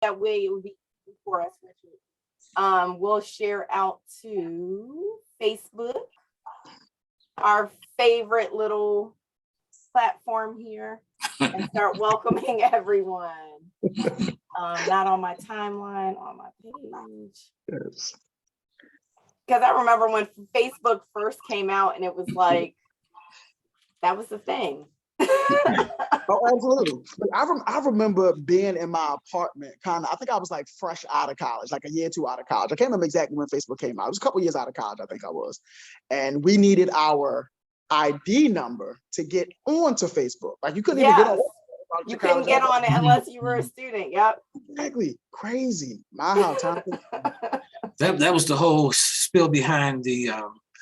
that way it would be easy for us, Richard. We'll share out to Facebook, our favorite little platform here, and start welcoming everyone. Not on my timeline, on my page. Yes. Because I remember when Facebook first came out and it was like, that was the thing. Oh, absolutely. I remember being in my apartment, I think I was like fresh out of college, like a year or two out of college. I can't remember exactly when Facebook came out. It was a couple years out of college, I think I was. And we needed our ID number to get onto Facebook. Like you couldn't even get on. You couldn't get on it unless you were a student. Yep. Exactly. Crazy. My how time. That was the whole spill behind the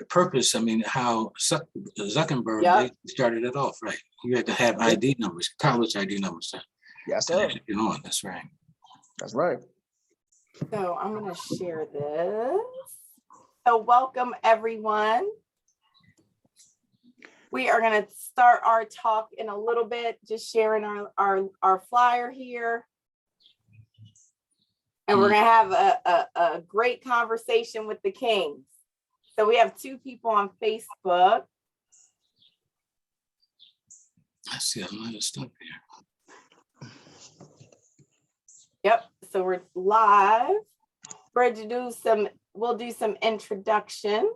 purpose. I mean, how Zuckerberg they started it off, right? You had to have ID numbers, college ID numbers. Yes, sir. You know, that's right. That's right. So I'm going to share this. So welcome, everyone. We are going to start our talk in a little bit, just sharing our flyer here. And we're going to have a great conversation with the Kings. So we have 2 people on Facebook. I see a lot of stuff here. Yep. So we're live. We're going to we'll do some introductions.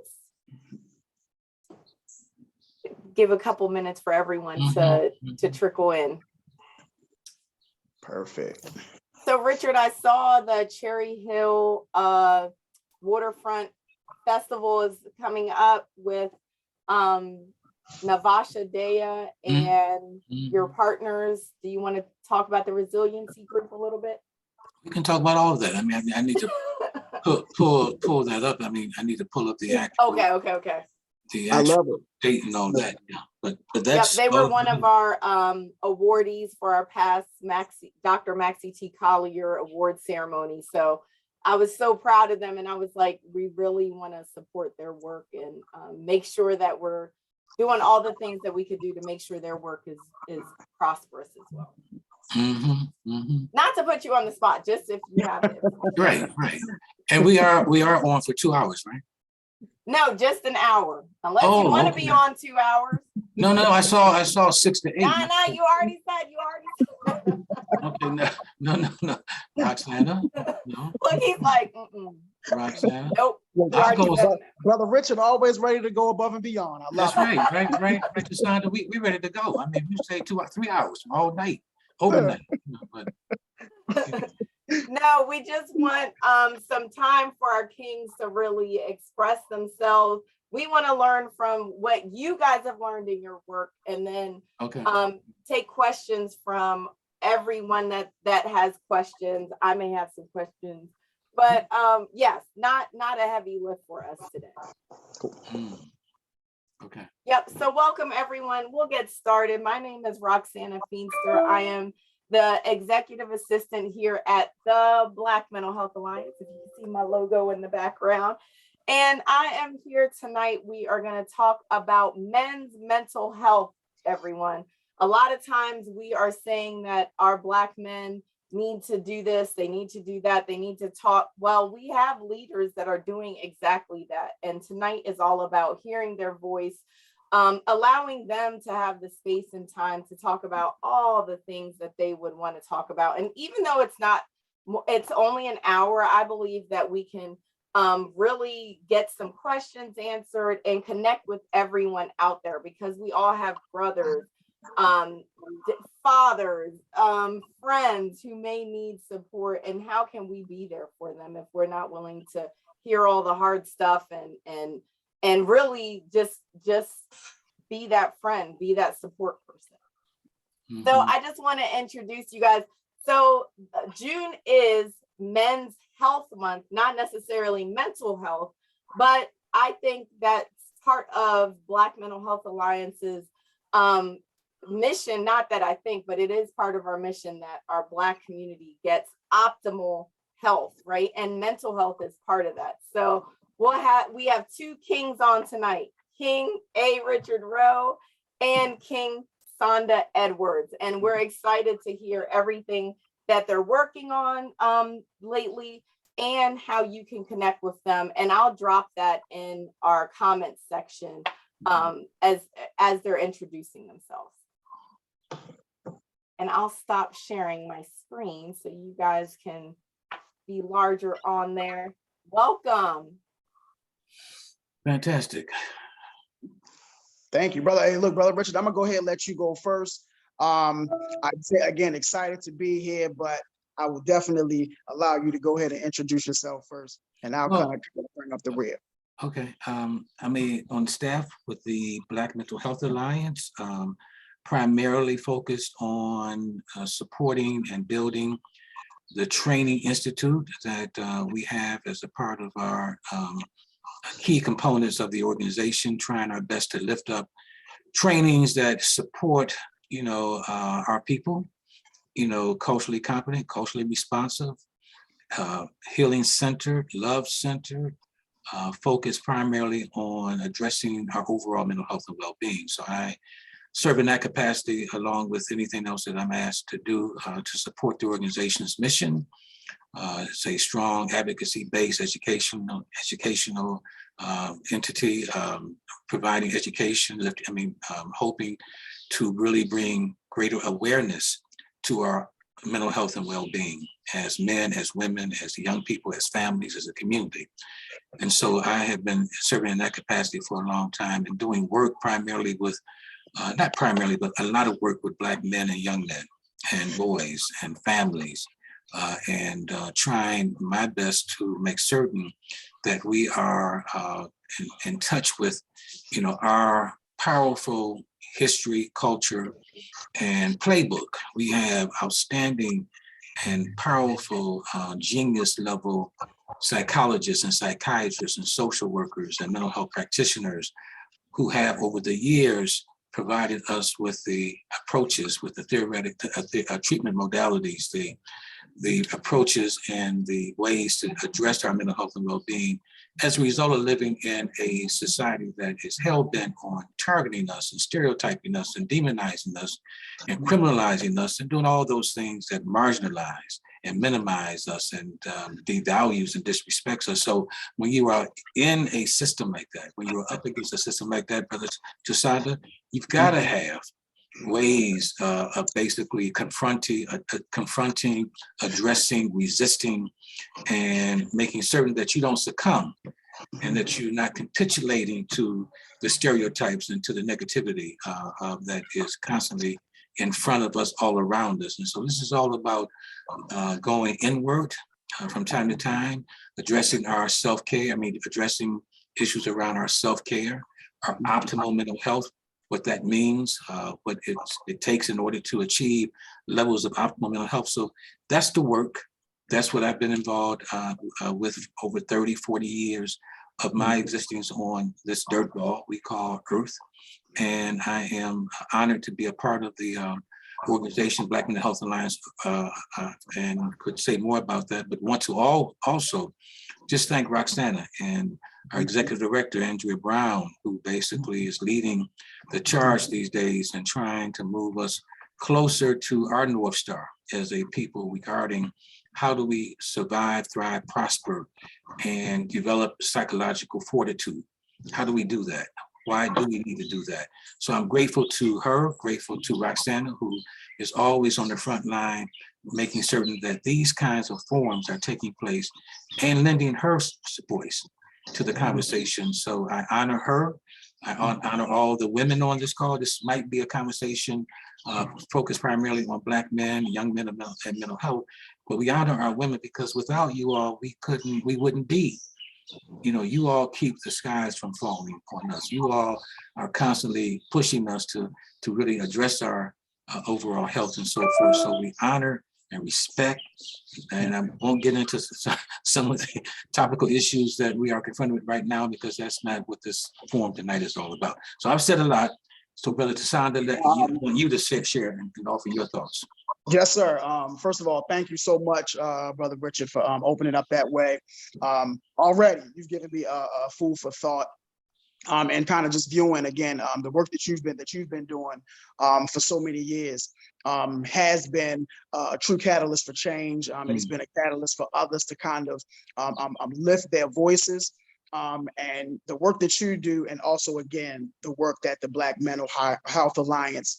Give a couple minutes for everyone to trickle in. Perfect. So Richard, I saw the Cherry Hill Waterfront Festival is coming up with Navasha Dea and your partners. Do you want to talk about the resiliency group a little bit? We can talk about all of that. I mean, I need to pull that up. I mean, I need to pull up the actual. Okay. I love it. Date and all that. Yeah, but that's. They were one of our awardees for our past Dr. Maxie T. Collier award ceremony. So I was so proud of them, and I was like, we really want to support their work and make sure that we're doing all the things that we could do to make sure their work is prosperous as well. Not to put you on the spot, just if you have it. Right. And we are on for 2 hours, right? No, just an hour. Unless you want to be on 2 hours. No. I saw 6 to 8. No, you already said. Okay, no. Roxana, no. Look, he's like, Roxana. Nope. Brother Richard always ready to go above and beyond. I love That's right. Cassandra, we ready to go. I mean, you say 3 hours all night, overnight. No, we just want some time for our Kings to really express themselves. We want to learn from what you guys have learned in your work, and then take questions from everyone that has questions. I may have some questions, but yes, not a heavy lift for us today. Cool. Okay. Yep. So welcome everyone. We'll get started. My name is Roxana Feenster. I am the executive assistant here at the Black Mental Health Alliance. If you can see my logo in the background. And I am here tonight. We are going to talk about men's mental health, everyone. A lot of times we are saying that our Black men need to do this, they need to do that, they need to talk. Well, we have leaders that are doing exactly that. And tonight is all about hearing their voice, allowing them to have the space and time to talk about all the things that they would want to talk about. And even though it's only an hour, I believe that we can really get some questions answered and connect with everyone out there, because we all have brothers, fathers, friends who may need support. And how can we be there for them if we're not willing to hear all the hard stuff and really just be that friend, be that support person. So I just want to introduce you guys. So June is Men's Health Month, not necessarily mental health, but I think that's part of Black Mental Health Alliance's mission. Not that I think, but it is part of our mission that our Black community gets optimal health, right? And mental health is part of that. So we have 2 Kings on tonight, King A. Richard Rowe and King Sonda Edwards. And we're excited to hear everything that they're working on lately, and how you can connect with them. And I'll drop that in our comments section as they're introducing themselves. And I'll stop sharing my screen so you guys can be larger on there. Welcome. Fantastic. Thank you, brother. Hey, look, brother Richard, I'm gonna go ahead and let you go first. I'd say again, excited to be here, but I will definitely allow you to go ahead and introduce yourself first, and I'll kind of bring up the rear. Okay. I'm on staff with the Black Mental Health Alliance, primarily focused on supporting and building the training institute that we have as a part of our key components of the organization, trying our best to lift up trainings that support, our people, culturally competent, culturally responsive, healing centered, love centered, focused primarily on addressing our overall mental health and well-being. So I serve in that capacity along with anything else that I'm asked to do to support the organization's mission. It's a strong advocacy-based educational entity, providing education, hoping to really bring greater awareness to our mental health and well-being as men, as women, as young people, as families, as a community. And so I have been serving in that capacity for a long time and doing work primarily with, not primarily, but a lot of work with Black men and young men and boys and families, and trying my best to make certain that we are in touch with, our powerful history, culture, and playbook. We have outstanding and powerful genius level psychologists and psychiatrists and social workers and mental health practitioners who have over the years provided us with the approaches, with the theoretic treatment modalities, the approaches and the ways to address our mental health and well-being as a result of living in a society that is hell-bent on targeting us and stereotyping us and demonizing us and criminalizing us and doing all those things that marginalize and minimize us and devalues and disrespects us. So when you are in a system like that, when you are up against a system like that, Brother Tsanonda, you've got to have ways of basically confronting, addressing, resisting, and making certain that you don't succumb and that you're not capitulating to the stereotypes and to the negativity that is constantly in front of us, all around us. And so this is all about going inward from time to time, addressing our self-care, addressing issues around our self-care, our optimal mental health, what that means, what it takes in order to achieve levels of optimal mental health. So that's the work. That's what I've been involved with over 30, 40 years of my existence on this dirt ball we call Earth. And I am honored to be a part of the organization, Black Mental Health Alliance, and could say more about that, but want to also just thank Roxana and our executive director, Andrea Brown, who basically is leading the charge these days and trying to move us closer to our North Star as a people regarding how do we survive, thrive, prosper, and develop psychological fortitude. How do we do that? Why do we need to do that? So I'm grateful to her, grateful to Roxana, who is always on the front line, making certain that these kinds of forums are taking place and lending her voice to the conversation. So I honor her. I honor all the women on this call. This might be a conversation focused primarily on Black men, young men, and mental health, but we honor our women because without you all, we wouldn't be. You all keep the skies from falling on us. You all are constantly pushing us to really address our overall health and so forth. So we honor and respect, and I won't get into some of the topical issues that we are confronted with right now because that's not what this forum tonight is all about. So I've said a lot. So Brother Tsanonda, I want you to share and offer your thoughts. Yes, sir. First of all, thank you so much, Brother Richard, for opening up that way. Already, you've given me a food for thought and kind of just viewing again the work that you've been doing for so many years has been a true catalyst for change, and it's been a catalyst for others to kind of lift their voices. And the work that you do, and also again the work that the Black Mental Health Alliance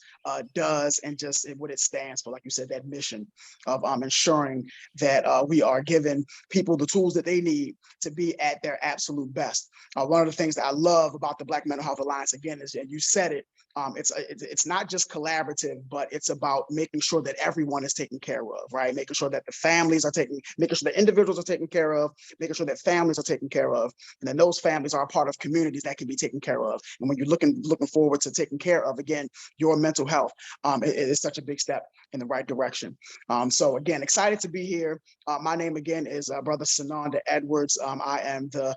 does, and just what it stands for, like you said, that mission of ensuring that we are giving people the tools that they need to be at their absolute best. One of the things that I love about the Black Mental Health Alliance, again, is, and you said it, it's not just collaborative, but it's about making sure that everyone is taken care of, right? Making sure that the families are making sure that individuals are taken care of, making sure that families are taken care of, and then those families are a part of communities that can be taken care of. And when you're looking forward to taking care of, again, your mental health, it is such a big step in the right direction. So again, excited to be here. My name again is Brother Tsanonda Edwards. I am the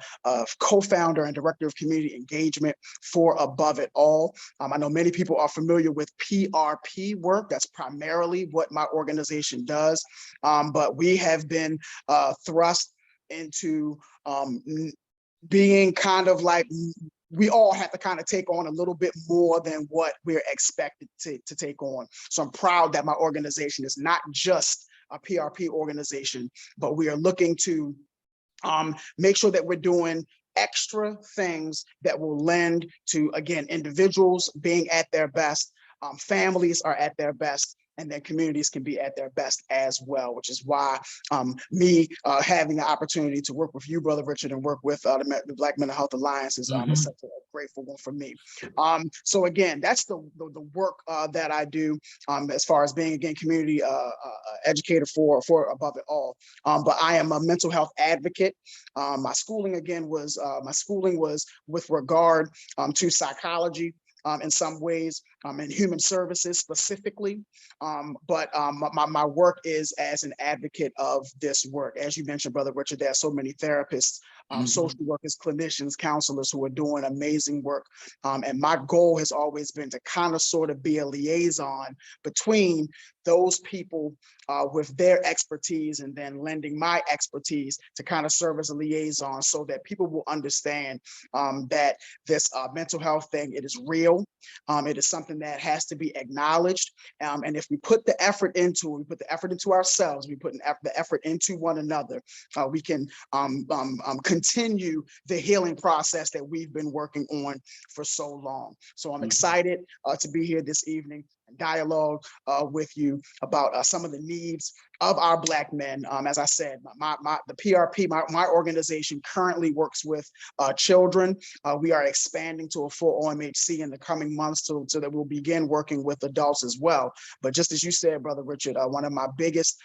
co-founder and director of community engagement for Above It All. I know many people are familiar with PRP work. That's primarily what my organization does. But we have been thrust into being kind of like, we all have to kind of take on a little bit more than what we're expected to take on. So I'm proud that my organization is not just a PRP organization, but we are looking to make sure that we're doing extra things that will lend to, again, individuals being at their best, families are at their best, and then communities can be at their best as well, which is why me having the opportunity to work with you, Brother Richard, and work with the Black Mental Health Alliance is such a grateful one for me. So again, that's the work that I do as far as being, again, community educator for Above It All. But I am a mental health advocate. My schooling, again, was with regard to psychology, in some ways, in human services specifically. But my work is as an advocate of this work. As you mentioned, Brother Richard, there are so many therapists, social workers, clinicians, counselors who are doing amazing work. And my goal has always been to kind of sort of be a liaison between those people with their expertise, and then lending my expertise to kind of serve as a liaison, so that people will understand that this mental health thing, it is real. It is something that has to be acknowledged. And if we put the effort into it, we put the effort into ourselves, we put the effort into one another, we can continue the healing process that we've been working on for so long. So I'm excited to be here this evening and dialogue with you about some of the needs of our Black men. As I said, the PRP, my organization currently works with children. We are expanding to a full OMHC in the coming months, so that we'll begin working with adults as well. But just as you said, Brother Richard, one of my biggest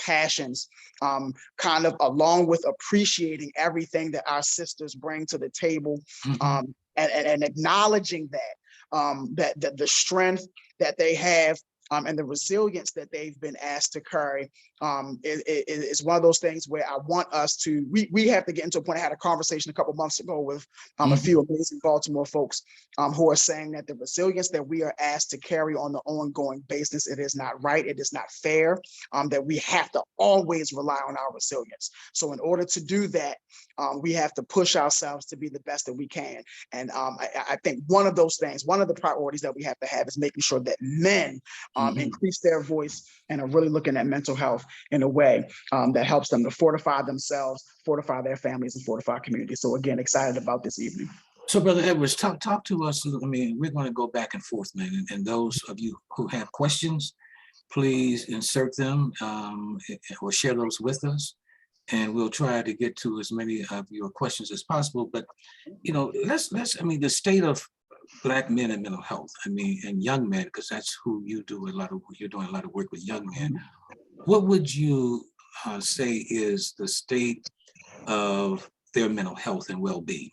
passions, kind of along with appreciating everything that our sisters bring to the table, and acknowledging that the strength that they have, and the resilience that they've been asked to carry, is one of those things where I want us to, we have to get into a point. I had a conversation a couple months ago with a few amazing Baltimore folks who are saying that the resilience that we are asked to carry on the ongoing basis, it is not right, it is not fair, that we have to always rely on our resilience. So in order to do that, we have to push ourselves to be the best that we can. And I think one of those things, one of the priorities that we have to have is making sure that men increase their voice and are really looking at mental health in a way that helps them to fortify themselves, fortify their families, and fortify communities. So again, excited about this evening. So Brother Edwards, talk to us. I mean, we're going to go back and forth, man. And those of you who have questions, please insert them or share those with us. And we'll try to get to as many of your questions as possible. But, you know, I mean, the state of Black men and mental health, I mean, and young men, because that's who you do you're doing a lot of work with young men. What would you say is the state of their mental health and well-being?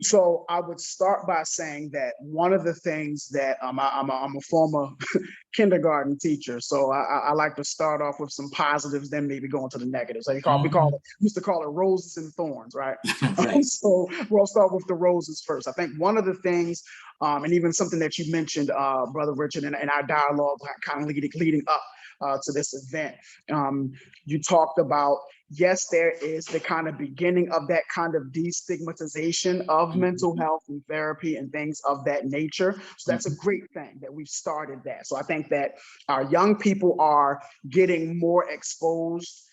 So I would start by saying that one of the things that I'm a former kindergarten teacher, so I like to start off with some positives, then maybe go into the negatives. Like we used to call it roses and thorns, right? Right. So we'll start with the roses first. I think one of the things, and even something that you mentioned, Brother Richard, in our dialogue, kind of leading up to this event. You talked about, yes, there is the kind of beginning of that kind of destigmatization of mental health and therapy and things of that nature. So that's a great thing that we've started that. So I think that our young people are getting more exposed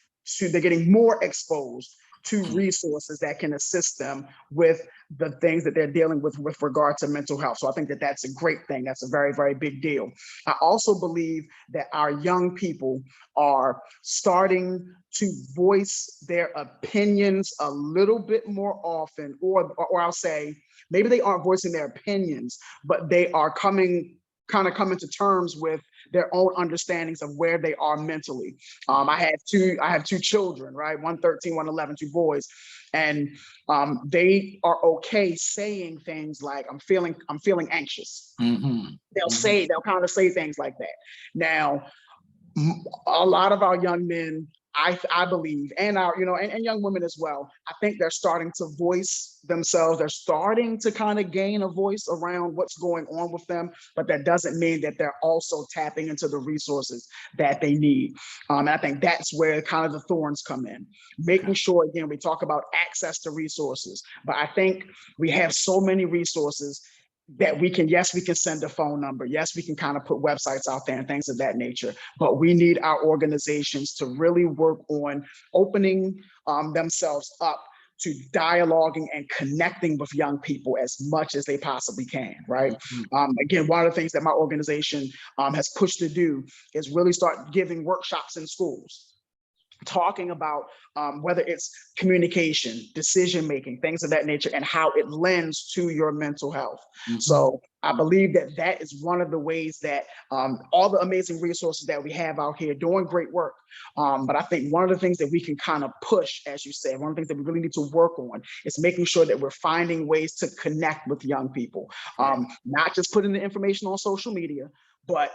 to resources that can assist them with the things that they're dealing with regard to mental health. So I think that that's a great thing. That's a very, very big deal. I also believe that our young people are starting to voice their opinions a little bit more often, or I'll say, maybe they aren't voicing their opinions, but they are coming to terms with their own understandings of where they are mentally. I have two children, right? One 13, one 11, two boys. And they are okay saying things like, I'm feeling anxious. They'll kind of say things like that. Now, a lot of our young men, I believe, and our, and young women as well, I think they're starting to voice themselves. They're starting to kind of gain a voice around what's going on with them, but that doesn't mean that they're also tapping into the resources that they need. And I think that's where kind of the thorns come in. Making sure, again, we talk about access to resources, but I think we have so many resources that we can send a phone number. Yes, we can kind of put websites out there and things of that nature, but we need our organizations to really work on opening themselves up to dialoguing and connecting with young people as much as they possibly can, right? Again, one of the things that my organization has pushed to do is really start giving workshops in schools, talking about whether it's communication, decision-making, things of that nature, and how it lends to your mental health. So I believe that that is one of the ways that all the amazing resources that we have out here doing great work. But I think one of the things that we can kind of push, as you said, one of the things that we really need to work on is making sure that we're finding ways to connect with young people, not just putting the information on social media, but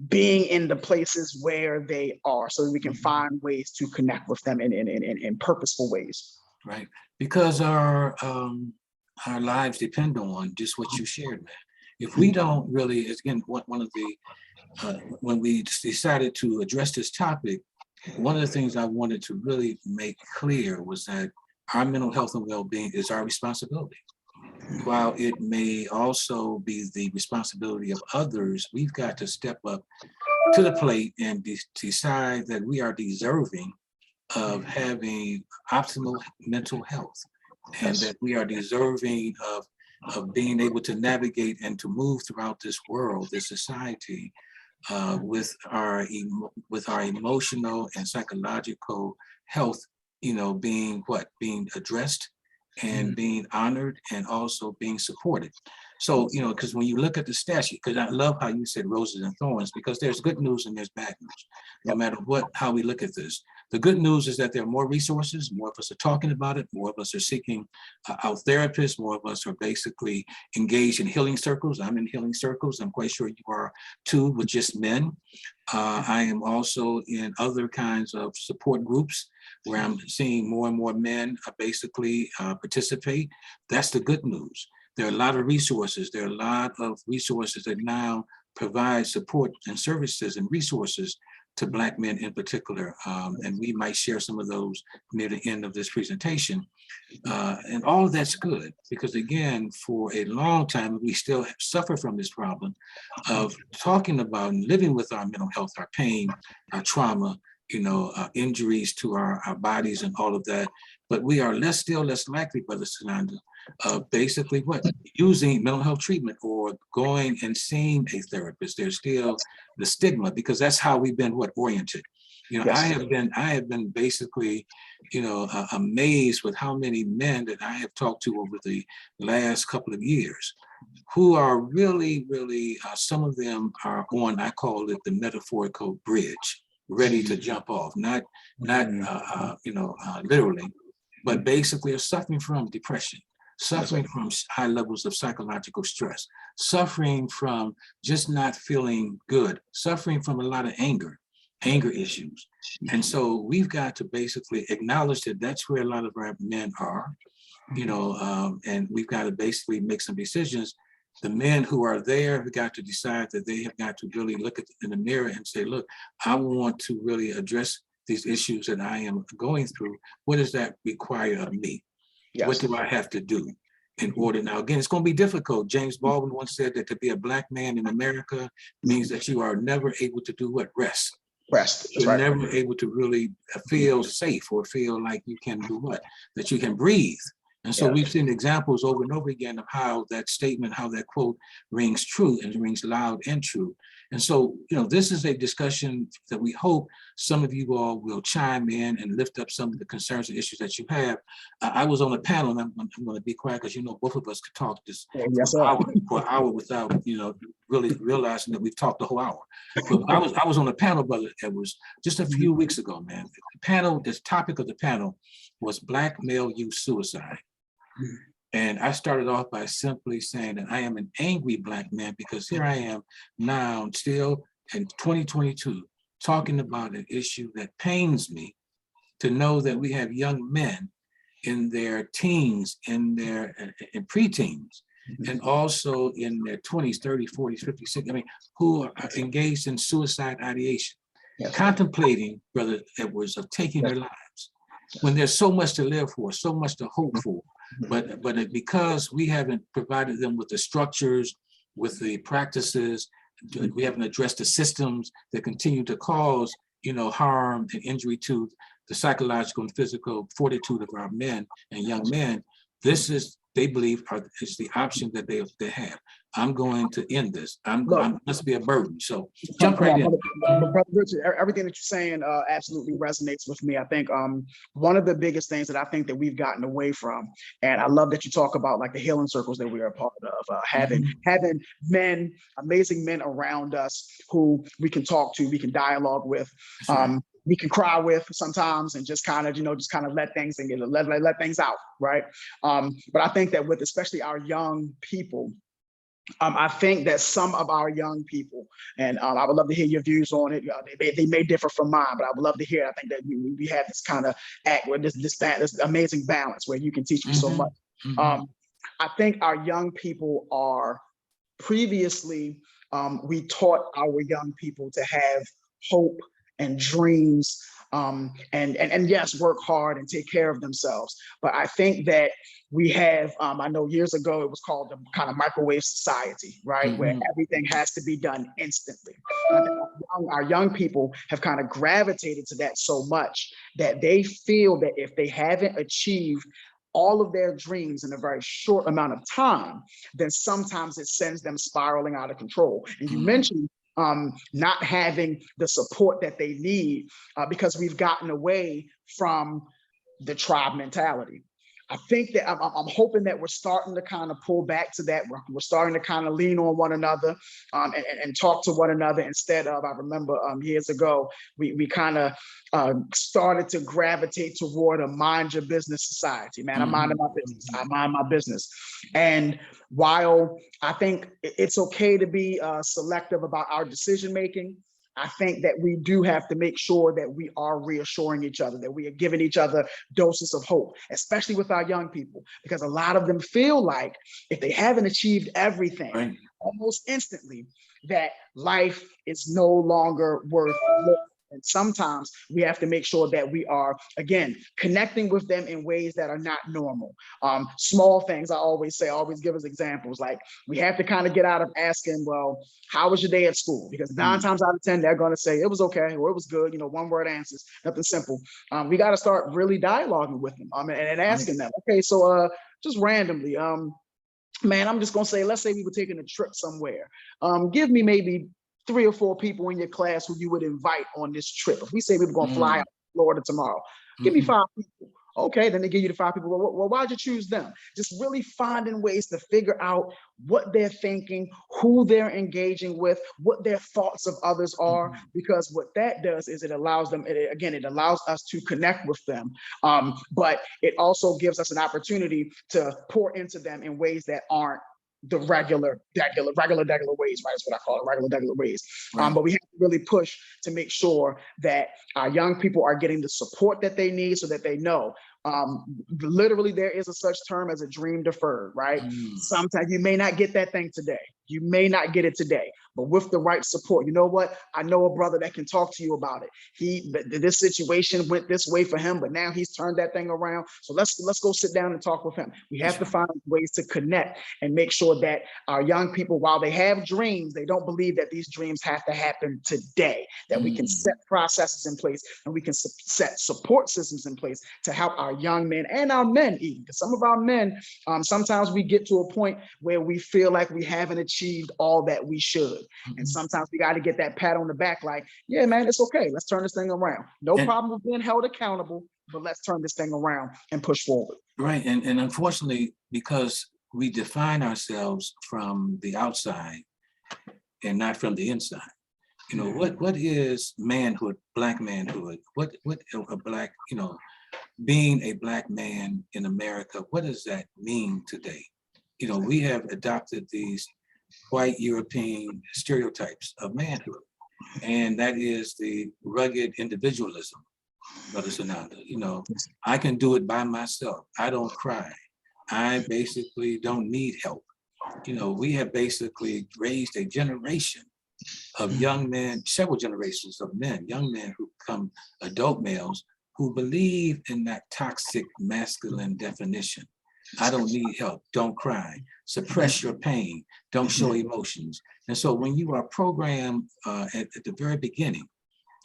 being in the places where they are so that we can find ways to connect with them in purposeful ways. Right, because our lives depend on just what you shared, man. If we don't really, again, one of the, when we decided to address this topic, one of the things I wanted to really make clear was that our mental health and well-being is our responsibility. While it may also be the responsibility of others, we've got to step up to the plate and decide that we are deserving of having optimal mental health, and that we are deserving of being able to navigate and to move throughout this world, this society, with our emotional and psychological health, being addressed and being honored and also being supported. So, because when you look at the statute, because I love how you said roses and thorns, because there's good news and there's bad news, no matter how we look at this. The good news is that there are more resources, more of us are talking about it, more of us are seeking out therapists, more of us are basically engaged in healing circles. I'm in healing circles. I'm quite sure you are too, with just men. I am also in other kinds of support groups where I'm seeing more and more men basically participate. That's the good news. There are a lot of resources. There are a lot of resources that now provide support and services and resources to Black men in particular. And we might share some of those near the end of this presentation. And all of that's good, because again, for a long time, we still suffer from this problem of talking about and living with our mental health, our pain, our trauma, injuries to our bodies and all of that. But we are still less likely, Brother Tsanonda, basically using mental health treatment or going and seeing a therapist. There's still the stigma, because that's how we've been oriented. Yes. I have been basically, amazed with how many men that I have talked to over the last couple of years who are really, really, some of them are on, I call it the metaphorical bridge, ready to jump off, not literally, but basically are suffering from depression, suffering from high levels of psychological stress, suffering from just not feeling good, suffering from a lot of anger issues. And so we've got to basically acknowledge that that's where a lot of our men are, and we've got to basically make some decisions The men who are there have got to decide that they have got to really look in the mirror and say, look, I want to really address these issues that I am going through. What does that require of me? Yes. What do I have to do in order? Now, again, it's going to be difficult. James Baldwin once said that to be a Black man in America means that you are never able to do what? Rest. That's You're right. never able to really feel safe or feel like you can do what? That you can breathe. And so we've seen examples over and over again of how that statement, how that quote rings true and rings loud and true. And so, this is a discussion that we hope some of you all will chime in and lift up some of the concerns and issues that you have. I was on a panel, and I'm going to be quiet because, both of us could talk this for an hour without, really realizing that we've talked the whole hour. But I was on a panel, brother, it was just a few weeks ago, man. The topic of the panel was Black male youth suicide. And I started off by simply saying that I am an angry Black man because here I am now still in 2022 talking about an issue that pains me to know that we have young men in their teens, in preteens, and also in their 20s, 30s, 40s, 50s, 60s, who are engaged in suicide ideation, contemplating, Brother Edwards, of taking their lives when there's so much to live for, so much to hope for. But because we haven't provided them with the structures, with the practices, we haven't addressed the systems that continue to cause, harm and injury to the psychological and physical fortitude of our men and young men. This is, they believe, is the option that they have. I'm going to end this. I must be a burden. So jump right in. Brother Richard, everything that you're saying absolutely resonates with me. I think one of the biggest things that I think that we've gotten away from, and I love that you talk about like the healing circles that we are a part of, having men, amazing men around us who we can talk to, we can dialogue with. We can cry with sometimes and just kind of let things and let things out, right? But I think that with especially our young people, I think that some of our young people, and I would love to hear your views on it. They may differ from mine, but I would love to hear it. I think that we have this kind of act where this amazing balance where you can teach me so much. I think our young people are previously, we taught our young people to have hope and dreams, and yes, work hard and take care of themselves. But I think that we have, I know years ago it was called the kind of microwave society, right? Where everything has to be done instantly. I think our young people have kind of gravitated to that so much that they feel that if they haven't achieved all of their dreams in a very short amount of time, then sometimes it sends them spiraling out of control. And you mentioned not having the support that they need because we've gotten away from the tribe mentality. I think that I'm hoping that we're starting to kind of pull back to that. We're starting to kind of lean on one another and talk to one another instead of, I remember years ago, we kind of started to gravitate toward a mind your business society. Man, I'm minding my business. I mind my business. And while I think it's okay to be selective about our decision making, I think that we do have to make sure that we are reassuring each other, that we are giving each other doses of hope, especially with our young people, because a lot of them feel like if they haven't achieved everything almost instantly, that life is no longer worth living. And sometimes we have to make sure that we are, again, connecting with them in ways that are not normal. Small things, I always give us examples. Like we have to kind of get out of asking, well, how was your day at school? Because 9 times out of 10, they're going to say it was okay or it was good, one word answers, nothing simple. We got to start really dialoguing with them and asking them, okay, so just randomly, man, I'm just going to say, let's say we were taking a trip somewhere. Give me maybe 3 or 4 people in your class who you would invite on this trip. If we say we were going to fly out to Florida tomorrow, give me 5 people. Okay, then they give you the 5 people. Well, why'd you choose them? Just really finding ways to figure out what they're thinking, who they're engaging with, what their thoughts of others are, because what that does is it allows them, it allows us to connect with them, but it also gives us an opportunity to pour into them in ways that aren't the regular ways, right? That's what I call it, regular ways. But we have to really push to make sure that our young people are getting the support that they need so that they know Literally, there is a such term as a dream deferred, right? Sometimes you may not get that thing today. You may not get it today, but with the right support, you know what? I know a brother that can talk to you about it. This situation went this way for him, but now he's turned that thing around. So let's go sit down and talk with him. We have to find ways to connect and make sure that our young people, while they have dreams, they don't believe that these dreams have to happen today, that we can set processes in place and we can set support systems in place to help our young men and our men even. Because some of our men, sometimes we get to a point where we feel like we haven't achieved all that we should. And sometimes we got to get that pat on the back like, yeah, man, it's okay. Let's turn this thing around. No problem with being held accountable, but let's turn this thing around and push forward. Right. And unfortunately, because we define ourselves from the outside and not from the inside, you know, what is manhood, Black manhood? What a Black, you know, being a Black man in America, what does that mean today? You know, we have adopted these white European stereotypes of manhood, and that is the rugged individualism, Brother Tsanonda. You know, I can do it by myself. I don't cry. I basically don't need help. You know, we have basically raised a generation of young men, several generations of men, young men who become adult males who believe in that toxic masculine definition. I don't need help, don't cry, suppress your pain, don't show emotions. And so when you are programmed at the very beginning,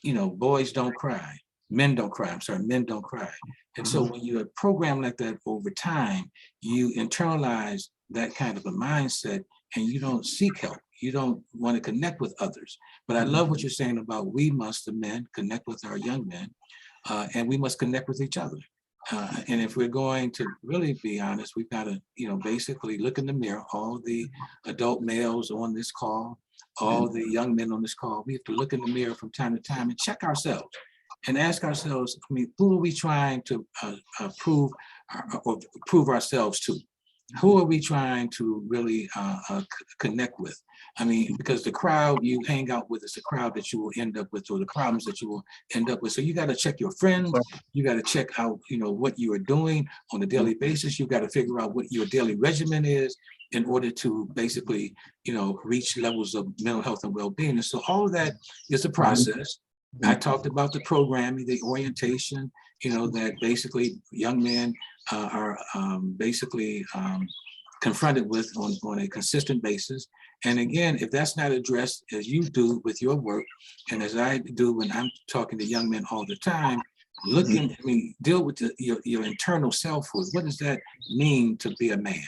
you know, boys don't cry, men don't cry, men don't cry. And so when you are programmed like that over time, you internalize that kind of a mindset and you don't seek help. You don't want to connect with others. But I love what you're saying about we must, the men, connect with our young men, and we must connect with each other. And if we're going to really be honest, we've got to, you know, basically look in the mirror, all the adult males on this call, all the young men on this call, we have to look in the mirror from time to time and check ourselves and ask ourselves, I mean, who are we trying to prove ourselves to? Who are we trying to really connect with? I mean, because the crowd you hang out with is the crowd that you will end up with, or the problems that you will end up with. So you got to check your friends. You got to check out, you know, what you are doing on a daily basis. You got to figure out what your daily regimen is in order to basically, you know, reach levels of mental health and well-being. And so all of that is a process. I talked about the programming, the orientation, you know, that basically young men are basically confronted with on a consistent basis. And again, if that's not addressed as you do with your work, and as I do when I'm talking to young men all the time, deal with your internal selfhood. What does that mean to be a man?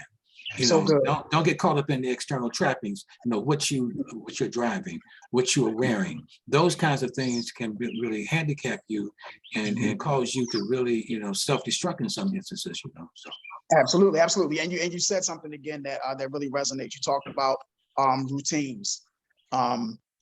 You know, don't get caught up in the external trappings. You know, what you're driving, what you are wearing. Those kinds of things can really handicap you and cause you to really, you know, self-destruct in some instances. You know, so absolutely. And you said something again that really resonates. You talked about routines.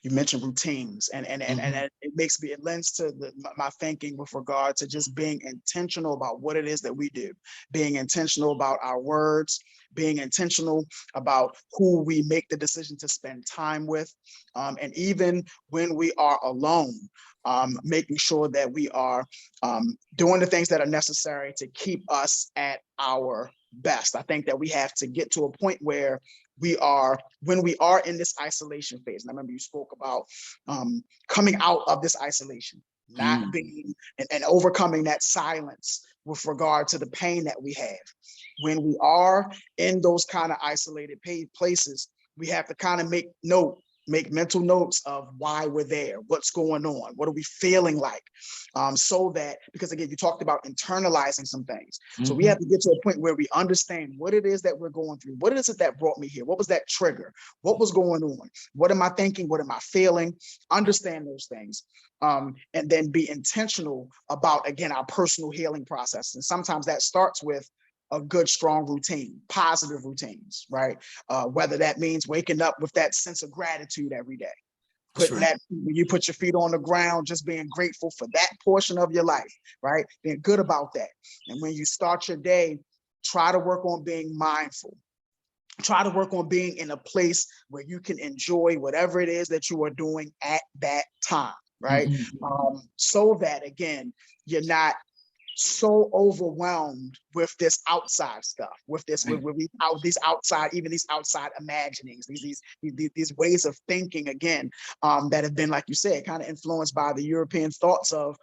You mentioned routines, and it lends to my thinking with regard to just being intentional about what it is that we do, being intentional about our words, being intentional about who we make the decision to spend time with, and even when we are alone, making sure that we are doing the things that are necessary to keep us at our best. I think that we have to get to a point where when we are in this isolation phase, and I remember you spoke about coming out of this isolation, not being and overcoming that silence with regard to the pain that we have. When we are in those kind of isolated places, we have to kind of make mental notes of why we're there, what's going on, what are we feeling like, so that, because again, you talked about internalizing some things. So we have to get to a point where we understand what it is that we're going through. What is it that brought me here? What was that trigger? What was going on? What am I thinking? What am I feeling? Understand those things. And then be intentional about, again, our personal healing process. And sometimes that starts with a good, strong routine, positive routines, right? Whether that means waking up with that sense of gratitude every day. When you put your feet on the ground, just being grateful for that portion of your life, right? Being good about that. And when you start your day, try to work on being mindful. Try to work on being in a place where you can enjoy whatever it is that you are doing at that time, right? So that, again, you're not so overwhelmed with this outside stuff, with this, Right. with these outside, even these outside imaginings, these ways of thinking again, that have been, like you said, kind of influenced by the European thoughts of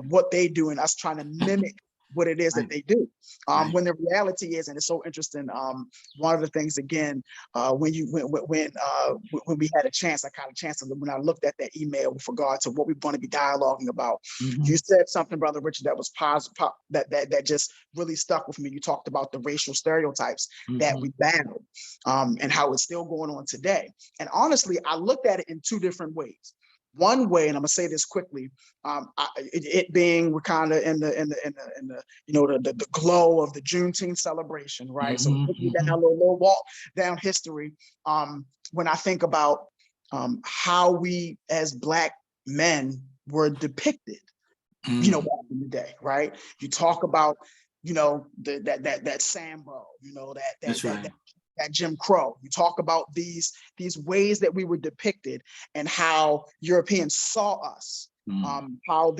what they do and us trying to mimic what it is that Right. they do. Right. When the reality is, and it's so interesting, one of the things again, when we had a chance, when I looked at that email with regard to what we want to be dialoguing about, Mhm. you said something, Brother Richard, that was positive, that just really stuck with me. You talked about the racial stereotypes that Mhm. we battled, and how it's still going on today. And honestly, I looked at it in two different ways. One way, and I'm gonna say this quickly, it being we're kind of in the the glow of the Juneteenth celebration, right? So Mhm. quickly down a little walk down history. When I think about how we as Black men were depicted, Mhm. back in the day, right? You talk about, that Sambo, That's right. that Jim Crow. You talk about these ways that we were depicted and how Europeans saw us. How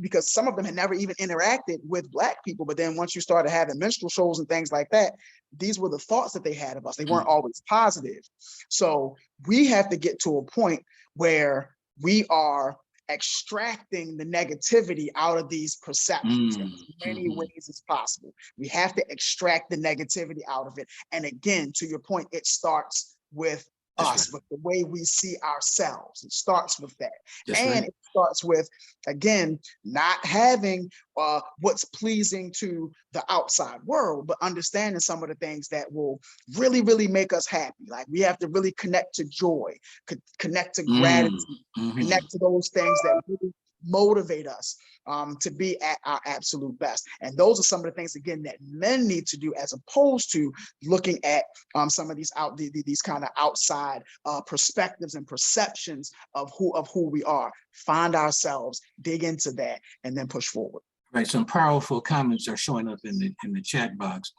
because some of them had never even interacted with Black people, but then once you started having minstrel shows and things like that, these were the thoughts that they had of us. They weren't always positive. So we have to get to a point where we are extracting the negativity out of these perceptions in as many ways as possible. We have to extract the negativity out of it. And again, to your point, it starts with us, with the way we see ourselves. It starts with that. And it starts with, again, not having what's pleasing to the outside world, but understanding some of the things that will really, really make us happy. Like we have to really connect to joy, connect to gratitude, connect to those things that really motivate us to be at our absolute best. And those are some of the things, again, that men need to do, as opposed to looking at some of these kind of outside perspectives and perceptions of who we are. Find ourselves, dig into that, and then push forward. Right. Some powerful comments are showing up in the chat box.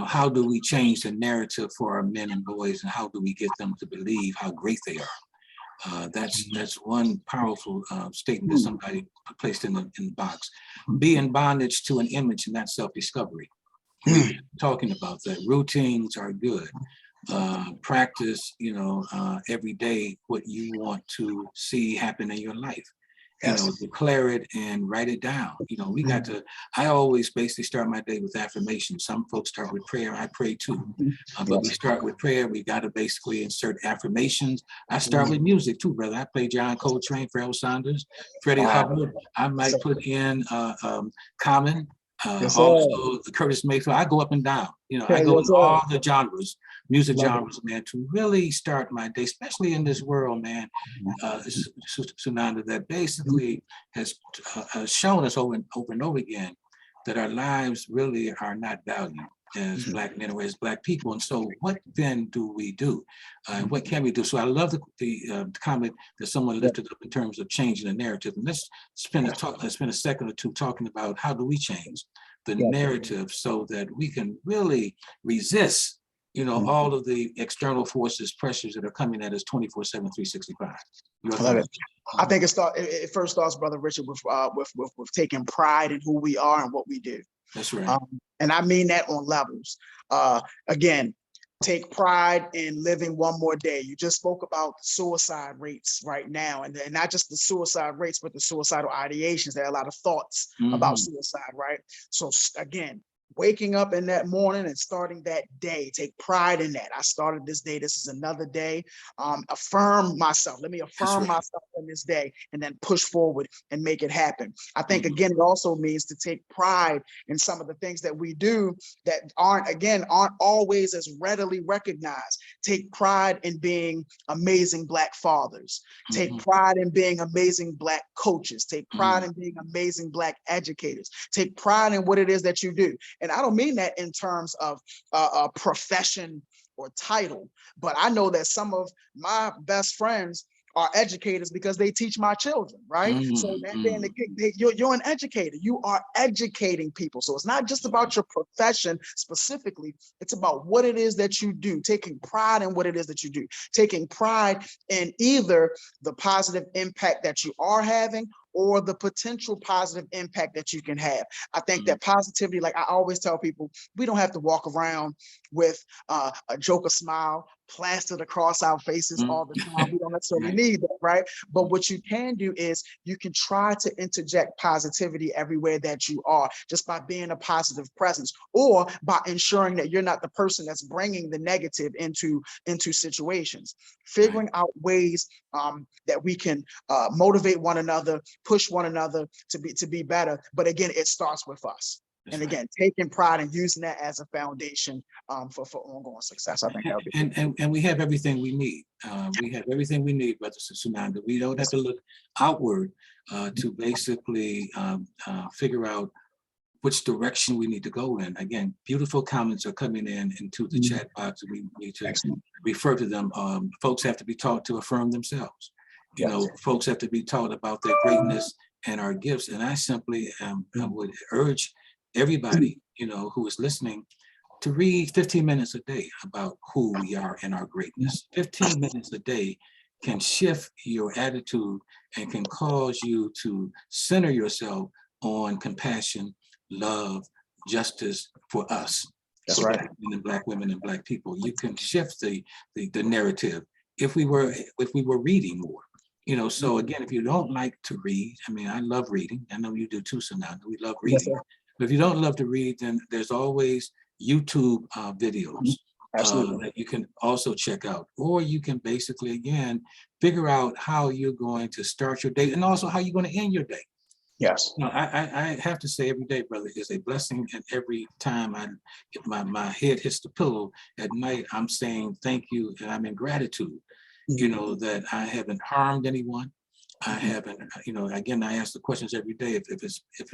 How do we change the narrative for our men and boys, and how do we get them to believe how great they are? That's one powerful statement that somebody placed in the box. Be in bondage to an image and not self-discovery. We've been talking about that. Routines are good. Practice, every day what you want to see happen in your life. Declare it and write it down. I always basically start my day with affirmations. Some folks start with prayer. I pray too. But we start with prayer. We got to basically insert affirmations. I start with music too, brother. I play John Coltrane, Pharrell Sanders, Freddie Hubbard. I might put in Common, also Curtis Mayfield. I go up and down. I go in all the genres, music genres, man, to really start my day, especially in this world, man, Tsanonda, that basically has shown us over and over again that our lives really are not valued as Black men or as Black people. And so what then do we do? And what can we do? So I love the comment that someone lifted up in terms of changing the narrative. And let's spend a second or two talking about how do we change the narrative so that we can really resist all of the external forces, pressures that are coming at us 24/7, 365. I love it. I think it first starts, Brother Richard, with taking pride in who we are and what we do. That's right. And I mean that on levels. Again, take pride in living one more day. You just spoke about suicide rates right now, and not just the suicide rates, but the suicidal ideations. There are a lot of thoughts about suicide, right? So again, waking up in that morning and starting that day, take pride in that. I started this day. This is another day. Affirm myself. Let me affirm myself in this day, and then push forward and make it happen. I think, again, it also means to take pride in some of the things that we do that aren't always as readily recognized. Take pride in being amazing Black fathers. Take pride in being amazing Black coaches. Take pride in being amazing Black educators. Take pride in what it is that you do. And I don't mean that in terms of a profession or title, but I know that some of my best friends are educators because they teach my children, right? So you're an educator. You are educating people. So it's not just about your profession specifically. It's about what it is that you do, taking pride in what it is that you do, taking pride in either the positive impact that you are having or the potential positive impact that you can have. I think that positivity, like I always tell people, we don't have to walk around with a joker smile plastered across our faces all the time. We don't necessarily need that, right? But what you can do is you can try to interject positivity everywhere that you are, just by being a positive presence, or by ensuring that you're not the person that's bringing the negative into situations. Figuring out ways that we can motivate one another, push one another to be better. But again, it starts with us. And again, taking pride and using that as a foundation for ongoing success. I think that would be and we have everything we need. We have everything we need, Brother Tsanonda. We don't have to look outward to basically figure out which direction we need to go in. Again, beautiful comments are coming into the chat box. We need to refer to them. Folks have to be taught to affirm themselves. You know, folks have to be taught about their greatness and our gifts. And I simply would urge everybody, you know, who is listening to read 15 minutes a day about who we are and our greatness. 15 minutes a day can shift your attitude and can cause you to center yourself on compassion, love, justice for us. That's right. Black women and Black people. You can shift the narrative if we were reading more. You know, so again, if you don't like to read, I mean, I love reading. I know you do too, Tsanonda. We love reading. But if you don't love to read, then there's always YouTube videos that you can also check out. Or you can basically, again, figure out how you're going to start your day and also how you're going to end your day. Yes. You know, I have to say every day, brother, is a blessing. And every time my head hits the pillow at night, I'm saying thank you and I'm in gratitude, you know, that I haven't harmed anyone. I haven't, you know, again, I ask the questions every day. If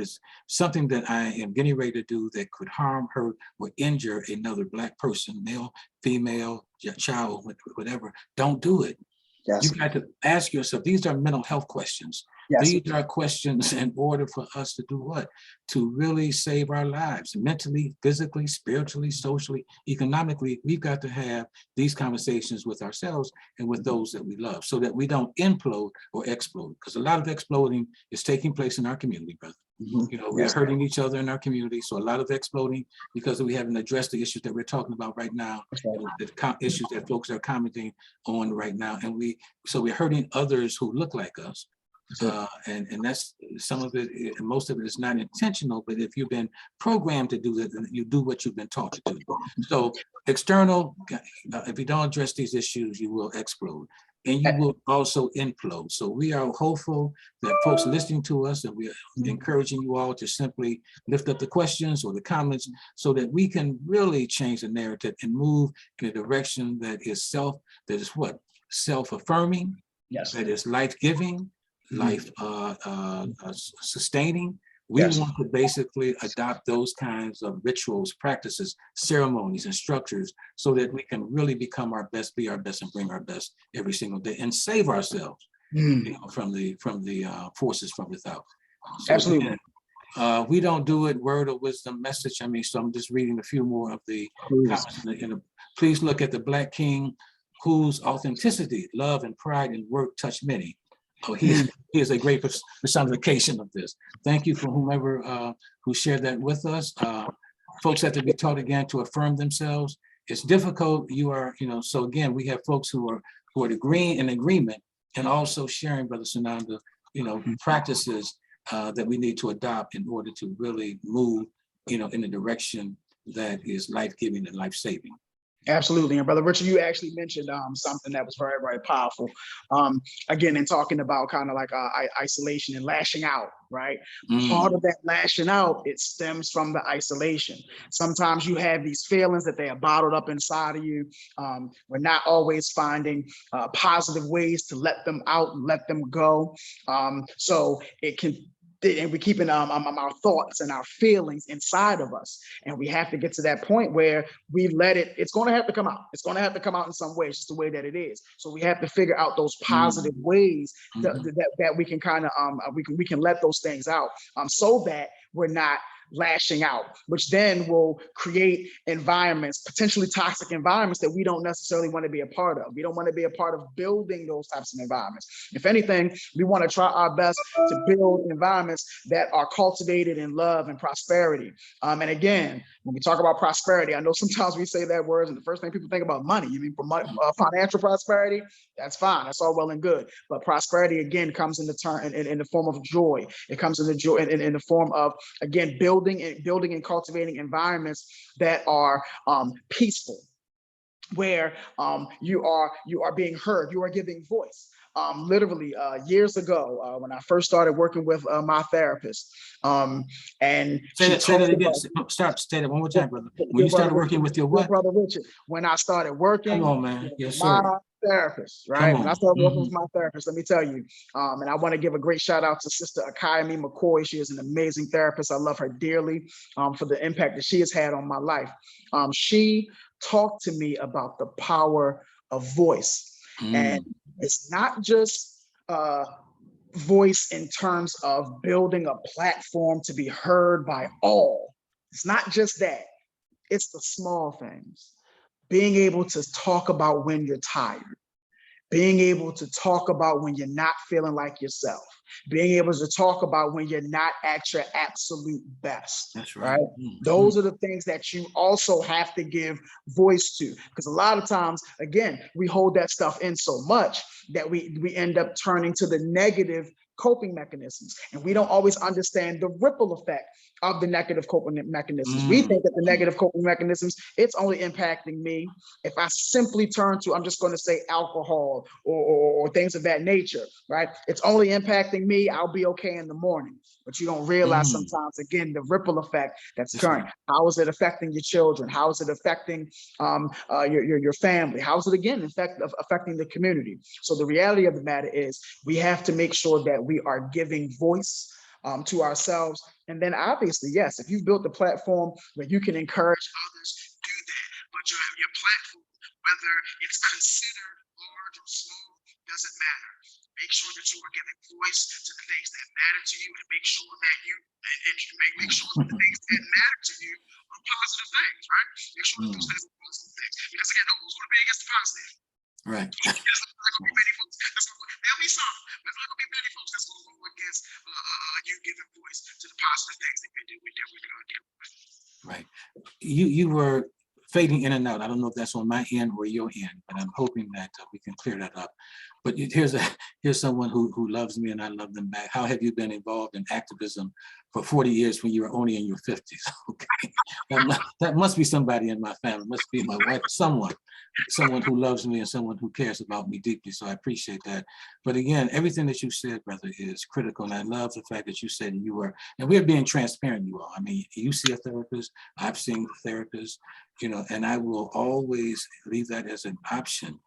it's something that I am getting ready to do that could harm, hurt, or injure another Black person, male, female, child, whatever, don't do it. Yes. You got to ask yourself, these are mental health questions. Yes. These are questions in order for us to do what? To really save our lives, mentally, physically, spiritually, socially, economically. We've got to have these conversations with ourselves and with those that we love so that we don't implode or explode. Because a lot of exploding is taking place in our community, brother. You know, we are hurting each other in our community. So a lot of exploding because we haven't addressed the issues that we're talking about right now, the issues that folks are commenting on right now. And we're hurting others who look like us. And that's some of it, most of it is not intentional, but if you've been programmed to do that, then you do what you've been taught to do. So external, if you don't address these issues, you will explode and you will also implode. So we are hopeful that folks listening to us, and we are encouraging you all to simply lift up the questions or the comments so that we can really change the narrative and move in a direction that is self-affirming, that is life-giving, life sustaining. We want to basically adopt those kinds of rituals, practices, ceremonies, and structures so that we can really become our best, be our best, and bring our best every single day and save ourselves you know, from the forces from without. So Absolutely. Again, we don't do it word of wisdom message. I mean, so I'm just reading a few more of the comments. Please look at the Black King whose authenticity, love, and pride in work touch many. Oh, he is a great personification of this. Thank you for whomever who shared that with us. Folks have to be taught again to affirm themselves. It's difficult. You are, you know, so again, we have folks who are agreeing in agreement and also sharing, Brother Tsanonda, you know, practices that we need to adopt in order to really move, you know, in a direction that is life-giving and life-saving. Absolutely. And Brother Richard, you actually mentioned something that was very, very powerful. Again, in talking about kind of like isolation and lashing out, right? Part of that lashing out, it stems from the isolation. Sometimes you have these feelings that they are bottled up inside of you. We're not always finding positive ways to let them out and let them go. So it can, and we're keeping our thoughts and our feelings inside of us. And we have to get to that point where we let it, it's going to have to come out. It's going to have to come out in some way. It's just the way that it is. So we have to figure out those positive ways that we can kind of, we can let those things out so that we're not lashing out, which then will create environments, potentially toxic environments that we don't necessarily want to be a part of. We don't want to be a part of building those types of environments. If anything, we want to try our best to build environments that are cultivated in love and prosperity. And again, when we talk about prosperity, I know sometimes we say that word and the first thing people think about money. You mean for financial prosperity? That's fine. That's all well and good. But prosperity, again, comes in the form of joy. It comes in the joy in the form of, again, building and cultivating environments that are peaceful, where you are being heard, you are giving voice. Literally years ago, when I first started working with my therapist, and say that again. Say that one more time, brother. When you started working with your what? Brother Richard, when I started working, come on, man. Yes, my sir. therapist, right? When I started working with my therapist, let me tell you, and I want to give a great shout out to Sister Akayemi McCoy. She is an amazing therapist. I love her dearly for the impact that she has had on my life. She talked to me about the power of voice. And it's not just voice in terms of building a platform to be heard by all. It's not just that. It's the small things. Being able to talk about when you're tired, being able to talk about when you're not feeling like yourself, being able to talk about when you're not at your absolute best. That's right. Those are the things that you also have to give voice to, because a lot of times, again, we hold that stuff in so much that we end up turning to the negative coping mechanisms, and we don't always understand the ripple effect of the negative coping mechanisms. We think that the negative coping mechanisms, it's only impacting me if I simply turn to, I'm just going to say alcohol or things of that nature, right? It's only impacting me, I'll be okay in the morning. But you don't realize sometimes, again, the ripple effect that's occurring. How is it affecting your children? How is it affecting your family? How is it, again, affecting the community? So the reality of the matter is we have to make sure that we are giving voice to ourselves. And then obviously, yes, if you've built a platform where you can encourage others, do that. But your platform, whether it's considered large or small, doesn't matter. Make sure that you are giving voice to the things that matter to you, and make sure that you make sure that the things that matter to you are positive things, right? Make sure that those things are positive things. Because again, no one's going to be against the positive. Right. There's not going to be many folks. There'll be some, but there's not going to be many folks that's going to go against you giving voice to the positive things that we're dealing with. Right. You were fading in and out. I don't know if that's on my end or your end, but I'm hoping that we can clear that up. But here's someone who loves me and I love them back. How have you been involved in activism for 40 years when you were only in your 50s? Okay, that must be somebody in my family. Must be my wife, someone who loves me and someone who cares about me deeply. So I appreciate that. But again, everything that you said, brother, is critical. And I love the fact that you said you were, and we're being transparent, you all. I mean, you see a therapist, I've seen a therapist, and I will always leave that as an option,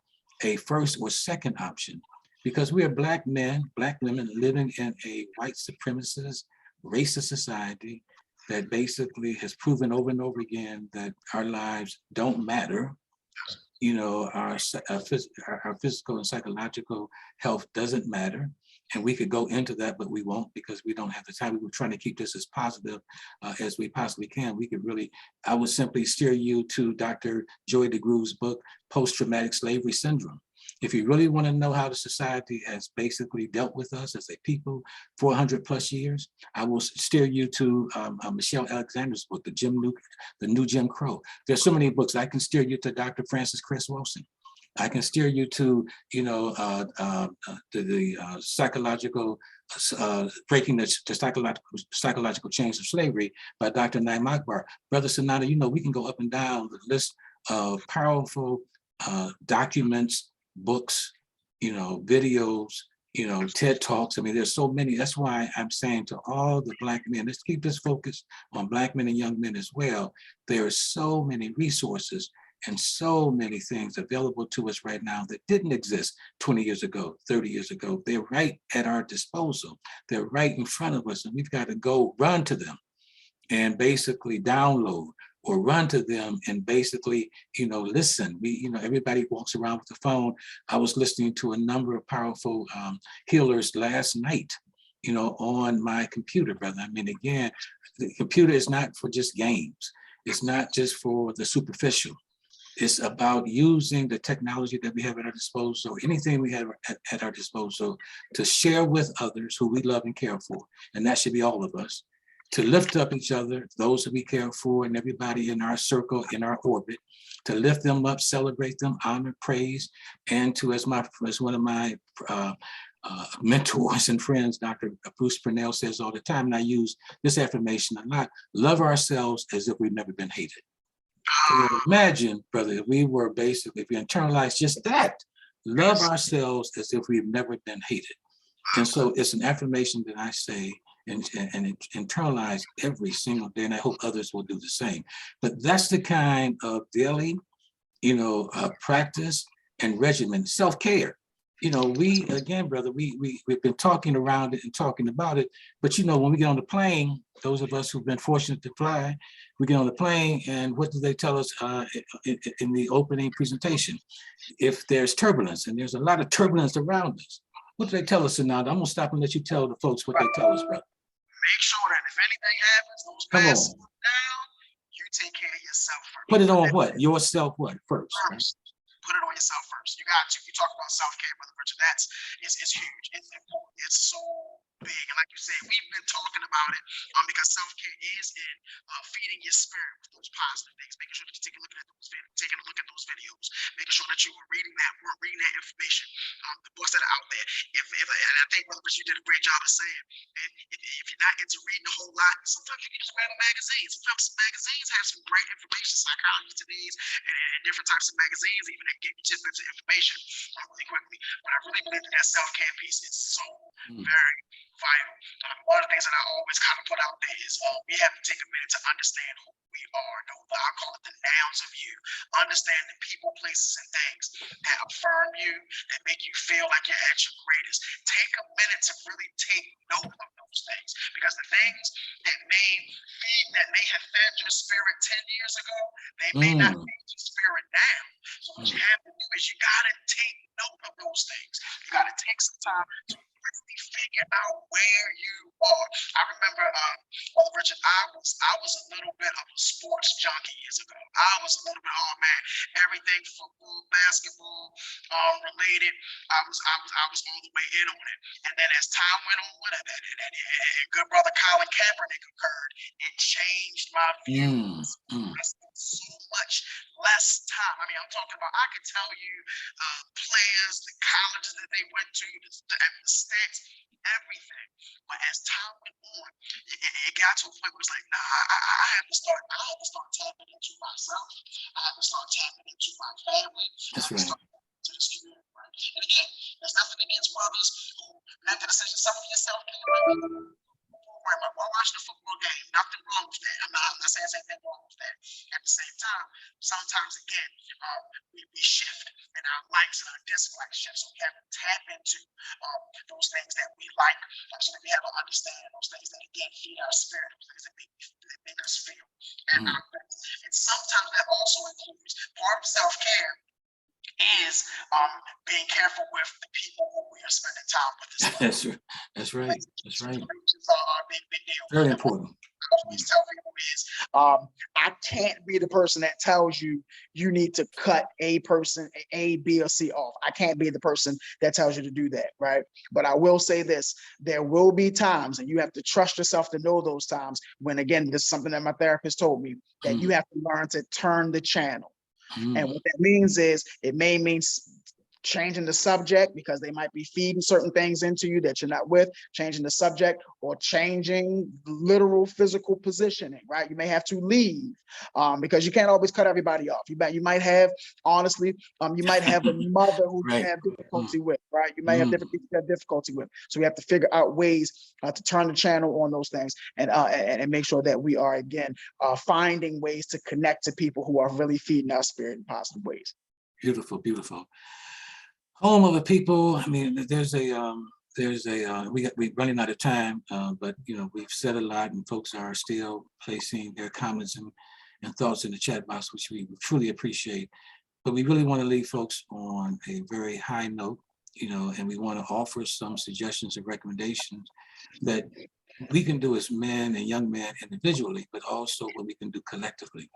a first or second option, because we are Black men, Black women living in a white supremacist, racist society that basically has proven over and over again that our lives don't matter. Our physical and psychological health doesn't matter. And we could go into that, but we won't, because we don't have the time. We were trying to keep this as positive as we possibly can. I would simply steer you to Dr. Joy DeGroove's book, Post-Traumatic Slavery Syndrome. If you really want to know how the society has basically dealt with us as a people 400 plus years, I will steer you to Michelle Alexander's book, The New Jim Crow. There's so many books. I can steer you to Dr. Francis Chris Wilson. I can steer you to, the psychological, breaking the psychological chains of slavery by Dr. Naim Akbar. Brother Tsanonda, we can go up and down the list of powerful documents, books, videos, TED Talks. I mean, there's so many. That's why I'm saying to all the Black men, let's keep this focused on Black men and young men as well. There are so many resources and so many things available to us right now that didn't exist 20 years ago, 30 years ago. They're right at our disposal. They're right in front of us, and we've got to go run to them and basically download, or run to them and basically, listen. Everybody walks around with the phone. I was listening to a number of powerful healers last night, on my computer, brother. I mean, again, the computer is not for just games. It's not just for the superficial. It's about using the technology that we have at our disposal, anything we have at our disposal, to share with others who we love and care for. And that should be all of us, to lift up each other, those who we care for, and everybody in our circle, in our orbit, to lift them up, celebrate them, honor, praise, and to, as one of my mentors and friends, Dr. Bruce Purnell, says all the time, and I use this affirmation a lot: love ourselves as if we've never been hated. So imagine, brother, if we internalize just that, love ourselves as if we've never been hated. And so it's an affirmation that I say and internalize every single day, and I hope others will do the same. But that's the kind of daily, practice and regimen, self-care. We, again, brother, we've been talking around it and talking about it, but when we get on the plane, those of us who've been fortunate to fly, we get on the plane, and what do they tell us in the opening presentation? If there's turbulence, and there's a lot of turbulence around us, what do they tell us, Ananda? I'm gonna stop and let you tell the folks what they tell us, brother. Make sure that if anything happens, those masks down, you take care of yourself first. Put it on what? Yourself what? First. Right? Put it on yourself first. You got to. You talk about self-care, Brother Richard. It's huge. It's important. It's so big. And like you said, we've been talking about it because self-care is in feeding your spirit with those positive things, making sure that you taking a look at those videos, making sure that you were reading that information, the books that are out there. And I think, Brother Richard, you did a great job of saying, if you're not into reading a whole lot, sometimes you can just grab a magazine. Sometimes magazines have some great information, psychology today's, and different types of magazines, even that give you tidbits of information really quickly. But I really believe that self-care piece is so very vital. One of the things that I always kind of put out there is we have to take a minute to understand who we are. I call it the nouns of you. Understand the people, places, and things that affirm you, that make you feel like you're at your greatest. Take a minute to really take note of those things, because the things that may have fed your spirit 10 years ago, they may not feed your spirit now. So what you have to do is you gotta take note of those things. You gotta take some time to really figure out where you are. I remember, Brother Richard, I was a little bit of a sports junkie years ago. I was a little bit, everything football, basketball related. I was all the way in on it. And then as time went on, and good brother Colin Kaepernick occurred, it changed my views. I spent so much less time. I mean, I'm talking about, I could tell you players, the colleges that they went to, the stats, everything. But as time went on, it got to a point where it's like, nah, I have to start tapping into myself. I have to start tapping into my family. That's right. To this community, right? And again, there's nothing against brothers who make the decision. Some of yourself while watching a football game, nothing wrong with that. I'm not saying there's anything wrong with that. At the same time, sometimes again, we shift, and our likes and our dislikes shift. So we have to tap into those things that we like, so that we have to understand those things that again feed our spirit, those things that make us feel. And sometimes that also includes part of self-care is being careful with the people who we are spending time with. That's right. Big deal. Very important. I always tell people is I can't be the person that tells you you need to cut a person A, B, or C off. I can't be the person that tells you to do that, right? But I will say this: there will be times, and you have to trust yourself to know those times when, again, this is something that my therapist told me, that you have to learn to turn the channel. And what that means is, it may mean changing the subject, because they might be feeding certain things into you that you're not with, changing the subject, or changing literal physical positioning, right? You may have to leave because you can't always cut everybody off. You might have, honestly, you might have a mother who you have difficulty with, right? You may have different people you have difficulty with. So we have to figure out ways to turn the channel on those things, and make sure that we are, again, finding ways to connect to people who are really feeding our spirit in positive ways. Beautiful, beautiful. Home of the people. I mean, we're running out of time, but we've said a lot, and folks are still placing their comments and thoughts in the chat box, which we truly appreciate. But we really want to leave folks on a very high note, and we want to offer some suggestions and recommendations that we can do as men and young men individually, but also what we can do collectively,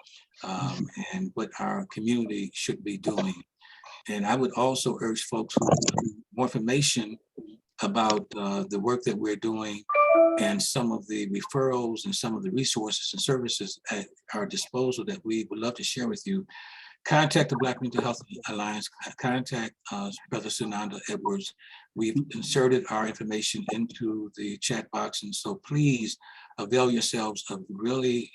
and what our community should be doing. And I would also urge folks who want more information about the work that we're doing and some of the referrals and some of the resources and services at our disposal that we would love to share with you. Contact the Black Mental Health Alliance, contact Brother Tsanonda Edwards. We've inserted our information into the chat box, and so please avail yourselves of really,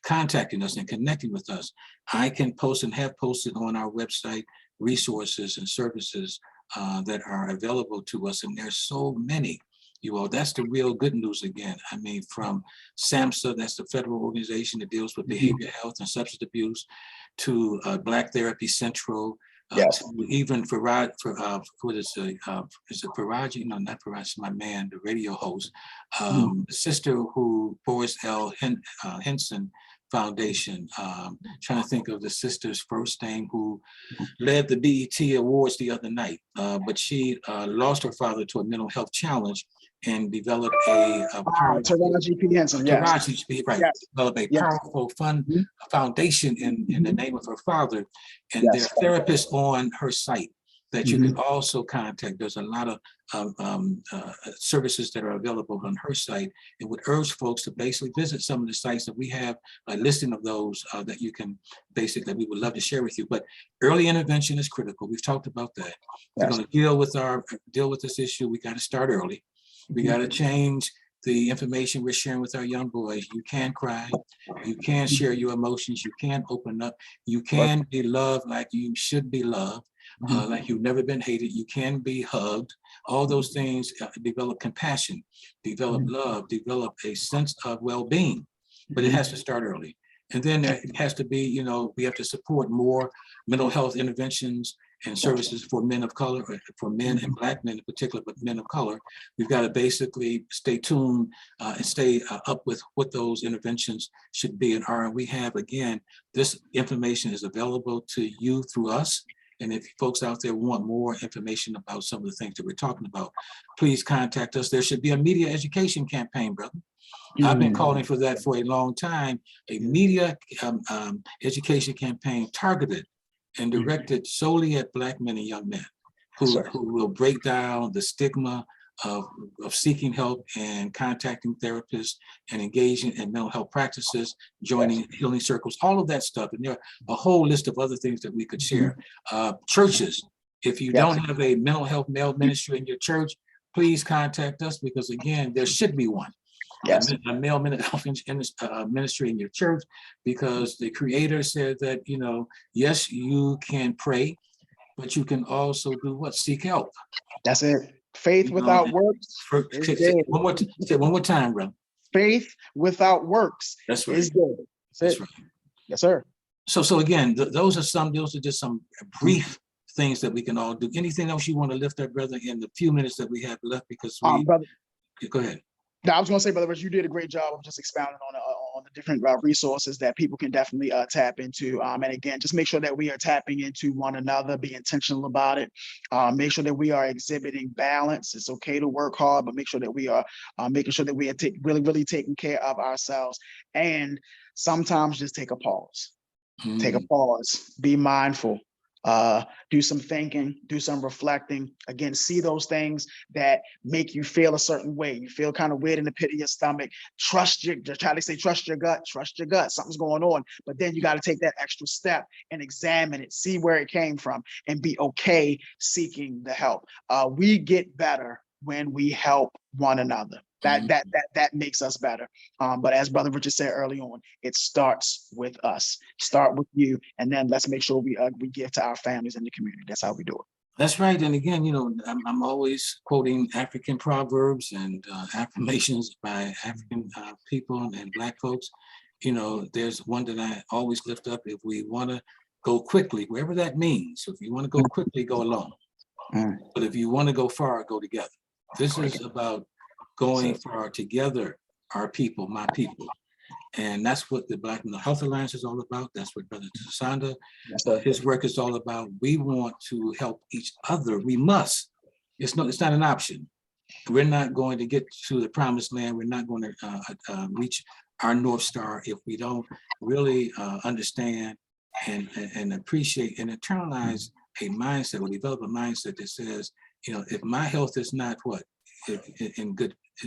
contacting us and connecting with us. I can post and have posted on our website resources and services that are available to us, and there's so many. You all, that's the real good news again. I mean, from SAMHSA, that's the federal organization that deals with behavioral health and substance abuse, to Black Therapy Central, Yes. to even what is it, Faraji? No, not Faraji, my man, the radio host, the sister who, Boris L. Henson Foundation, trying to think of the sister's first name, who led the BET Awards the other night, but she lost her father to a mental health challenge and developed a Taraji P. Henson, yes. Right, Yes. developed a Yes. powerful foundation in the name of her father. And there are therapists on her site that you can also contact. There's a lot of services that are available on her site. It would urge folks to basically visit some of the sites that we have, a listing of those that you can basically, we would love to share with you. But early intervention is critical. We've talked about that. We're going to deal with this issue. We got to start early. We got to change the information we're sharing with our young boys. You can cry, you can share your emotions, you can open up, you can be loved like you should be loved, like you've never been hated, you can be hugged. All those things develop compassion, develop love, develop a sense of well-being, but it has to start early. And then there has to be, we have to support more mental health interventions and services for men of color, or for men and Black men in particular, but men of color. We've got to basically stay tuned and stay up with what those interventions should be and are. And we have, again, this information is available to you through us. And if folks out there want more information about some of the things that we're talking about, please contact us. There should be a media education campaign, brother. I've been calling for that for a long time, a media education campaign targeted and directed solely at Black men and young men who will break down the stigma of seeking help and contacting therapists and engaging in mental health practices, joining healing circles, all of that stuff. And there are a whole list of other things that we could share. Churches, if you don't have a mental health male ministry in your church, please contact us, because again, there should be one. A male mental health ministry in your church, because the Creator said that, yes, you can pray, but you can also do what? Seek help. That's it. Faith without works is dead. One more time, bro. Faith without works is dead. That's right. Yes, sir. So again, those are just some brief things that we can all do. Anything else you want to lift up, brother, in the few minutes that we have left? Because brother, go ahead. No, I was going to say, Brother Rich, you did a great job of just expounding on the different resources that people can definitely tap into. And again, just make sure that we are tapping into one another, be intentional about it. Make sure that we are exhibiting balance. It's okay to work hard, but make sure that we are making sure that we are really taking care of ourselves. And sometimes just take a pause. Take a pause. Be mindful. Do some thinking, do some reflecting. Again, see those things that make you feel a certain way. You feel kind of weird in the pit of your stomach. Trust your gut. Something's going on. But then you got to take that extra step and examine it, see where it came from, and be okay seeking the help. We get better when we help one another. That makes us better. But as Brother Richard said early on, it starts with us. Start with you, and then let's make sure we give to our families and the community. That's how we do it. That's right. And again, I'm always quoting African proverbs and affirmations by African people and Black folks. There's one that I always lift up. If we want to go quickly, wherever that means. If you want to go quickly, go alone. But if you want to go far, go together. This is about going far together, our people, my people. And that's what the Black Mental Health Alliance is all about. That's what Brother Tsanonda, Yes, sir. his work is all about. We want to help each other. We must. It's not an option. We're not going to get to the promised land. We're not going to reach our North Star if we don't really understand and appreciate and internalize a mindset, or develop a mindset that says, if my health is not in